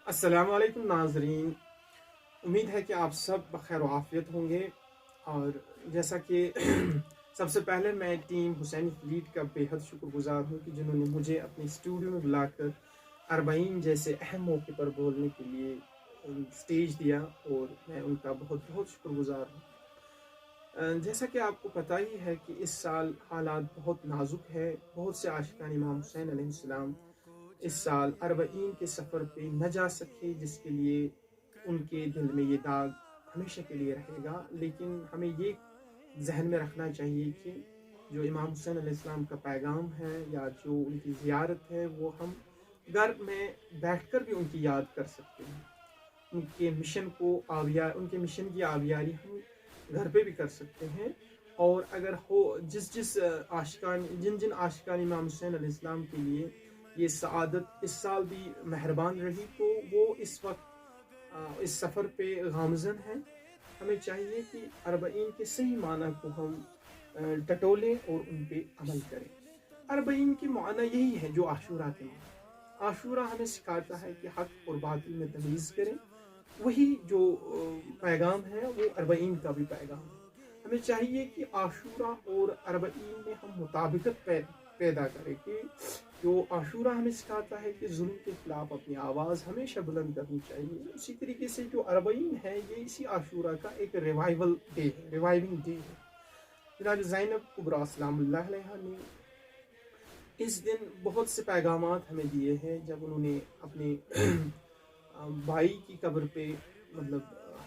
السلام علیکم ناظرین، امید ہے کہ آپ سب بخیر و عافیت ہوں گے۔ اور جیسا کہ سب سے پہلے میں ٹیم حسین فلیٹ کا بے حد شکر گزار ہوں کہ جنہوں نے مجھے اپنے اسٹوڈیو میں بلا کر اربعین جیسے اہم موقع پر بولنے کے لیے سٹیج دیا، اور میں ان کا بہت بہت شکر گزار ہوں۔ جیسا کہ آپ کو پتہ ہی ہے کہ اس سال حالات بہت نازک ہے۔ بہت سے عاشقان امام حسین علیہ السلام اس سال اربعین کے سفر پہ نہ جا سکے، جس کے لیے ان کے دل میں یہ داغ ہمیشہ کے لیے رہے گا۔ لیکن ہمیں یہ ذہن میں رکھنا چاہیے کہ جو امام حسین علیہ السلام کا پیغام ہے یا جو ان کی زیارت ہے، وہ ہم گھر میں بیٹھ کر بھی ان کی یاد کر سکتے ہیں۔ ان کے مشن کی آبیاری ہم گھر پہ بھی کر سکتے ہیں۔ اور اگر ہو جن عاشقان امام حسین علیہ السلام کے لیے یہ سعادت اس سال بھی مہربان رہی، تو وہ اس وقت اس سفر پہ گامزن ہیں۔ ہمیں چاہیے کہ اربعین کے صحیح معنی کو ہم ٹٹولیں اور ان پہ عمل کریں۔ اربعین کی معنی یہی ہے جو عاشورہ کے معنی۔ عاشورہ ہمیں سکھاتا ہے کہ حق اور باطل میں تمیز کریں۔ وہی جو پیغام ہے وہ اربعین کا بھی پیغام ہے۔ ہمیں چاہیے کہ عاشورہ اور اربعین میں ہم مطابقت پیدا کریں کہ جو عاشورہ ہمیں سکھاتا ہے کہ ظلم کے خلاف اپنی آواز ہمیشہ بلند کرنی چاہیے، اسی طریقے سے جو اربعین ہے یہ اسی عاشورہ کا ایک ریوائونگ ڈے ہے۔ جناب زینب کبریٰ سلام اللہ علیہ نے اس دن بہت سے پیغامات ہمیں دیے ہیں۔ جب انہوں نے اپنے بھائی کی قبر پہ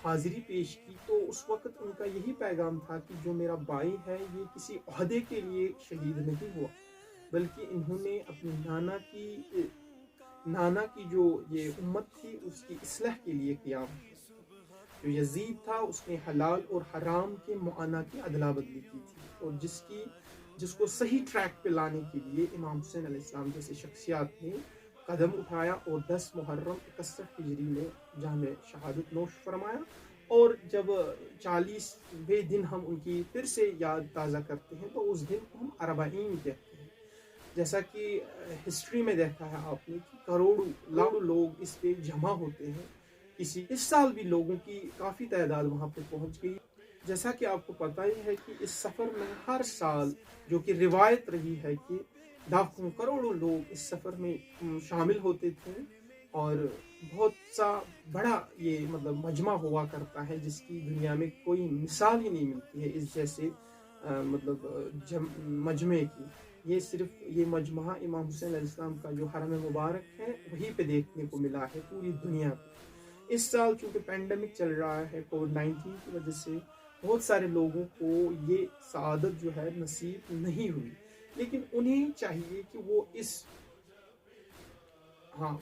حاضری پیش کی، تو اس وقت ان کا یہی پیغام تھا کہ جو میرا بھائی ہے یہ کسی عہدے کے لیے شہید نہیں ہوا، بلکہ انہوں نے اپنی نانا کی جو یہ امت تھی اس کی اصلاح کے لیے قیام کیا۔ جو یزید تھا اس نے حلال اور حرام کے معانہ کی ادلا بدلی کی تھی، اور جس کو صحیح ٹریک پہ لانے کے لیے امام حسین علیہ السلام جیسے شخصیات نے قدم اٹھایا اور 10 محرم 61 ہجری میں جام شہادت نوش فرمایا۔ اور جب 40ویں دن ہم ان کی پھر سے یاد تازہ کرتے ہیں تو اس دن کو ہم اربعین کہتے ہیں۔ جیسا کہ ہسٹری میں دیکھا ہے آپ نے کہ کروڑوں لاکھوں لوگ اس پہ جمع ہوتے ہیں۔ اس سال بھی لوگوں کی کافی تعداد وہاں پہ پہنچ گئی۔ جیسا کہ آپ کو پتہ ہی ہے کہ اس سفر میں ہر سال جو کہ روایت رہی ہے کہ لاکھوں کروڑوں لوگ اس سفر میں شامل ہوتے تھے، اور بہت سا بڑا یہ مجمع ہوا کرتا ہے جس کی دنیا میں کوئی مثال ہی نہیں ملتی ہے اس جیسے مجمع کی۔ یہ مجمع امام حسین علیہ السلام کا جو حرم مبارک ہے وہیں پہ دیکھنے کو ملا ہے پوری دنیا پہ۔ اس سال چونکہ پینڈیمک چل رہا ہے کووڈ-19 کی وجہ سے بہت سارے لوگوں کو یہ سعادت جو ہے نصیب نہیں ہوئی، لیکن انہیں چاہیے کہ وہ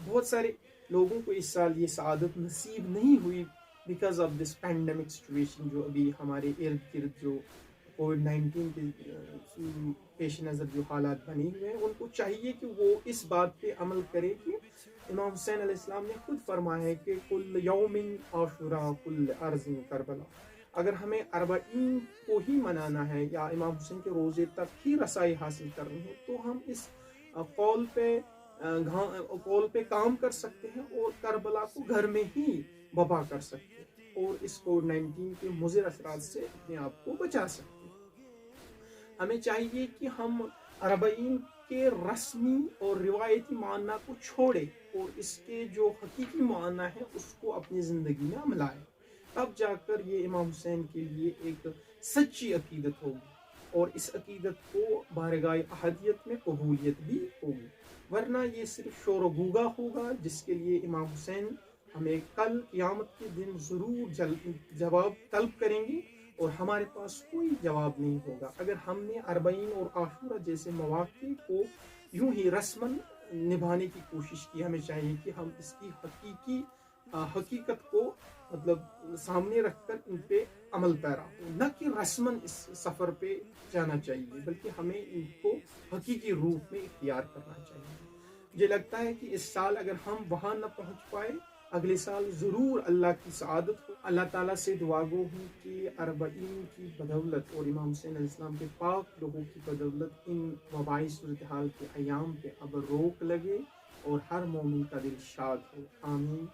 بہت سارے لوگوں کو اس سال یہ سعادت نصیب نہیں ہوئی because of this pandemic situation, جو ابھی ہمارے ارد گرد جو کووڈ-19 کے پیش نظر جو حالات بنے ہوئے ہیں، ان کو چاہیے کہ وہ اس بات پہ عمل کرے کہ امام حسین علیہ السلام نے خود فرمایا ہے کہ کل یوم عاشوراء کل ارض کربلا۔ اگر ہمیں اربعین کو ہی منانا ہے یا امام حسین کے روزے تک ہی رسائی حاصل کرنی ہے، تو ہم اس قول پہ کام کر سکتے ہیں اور کربلا کو گھر میں ہی بپا کر سکتے ہیں اور اس کووڈ-19 کے مضر اثرات سے اپنے آپ کو بچا سکتے ہیں۔ ہمیں چاہیے کہ ہم اربعین کے رسمی اور روایتی معنی کو چھوڑیں اور اس کے جو حقیقی معنی ہے اس کو اپنی زندگی میں عملائیں، تب جا کر یہ امام حسین کے لیے ایک سچی عقیدت ہوگی، اور اس عقیدت کو بارگاہ احدیت میں قبولیت بھی ہوگی۔ ورنہ یہ صرف شور و گوگا ہوگا جس کے لیے امام حسین ہمیں کل قیامت کے دن ضرور جواب طلب کریں گے، اور ہمارے پاس کوئی جواب نہیں ہوگا اگر ہم نے اربعین اور عاشورہ جیسے مواقع کو یوں ہی رسماً نبھانے کی کوشش کی۔ ہمیں چاہیے کہ ہم اس کی حقیقت کو سامنے رکھ کر ان پہ عمل پیرا ہو، نہ کہ رسماً اس سفر پہ جانا چاہیے، بلکہ ہمیں ان کو حقیقی روپ میں اختیار کرنا چاہیے۔ مجھے لگتا ہے کہ اس سال اگر ہم وہاں نہ پہنچ پائے، اگلے سال ضرور اللہ کی سعادت ہو۔ اللہ تعالیٰ سے دعا گو ہوں کہ اربعین کی بدولت اور امام حسین علیہ السلام کے پاک لوگوں کی بدولت ان وبائی صورتحال کے ایام پہ اب روک لگے اور ہر مومن کا دل شاد ہو. آمین.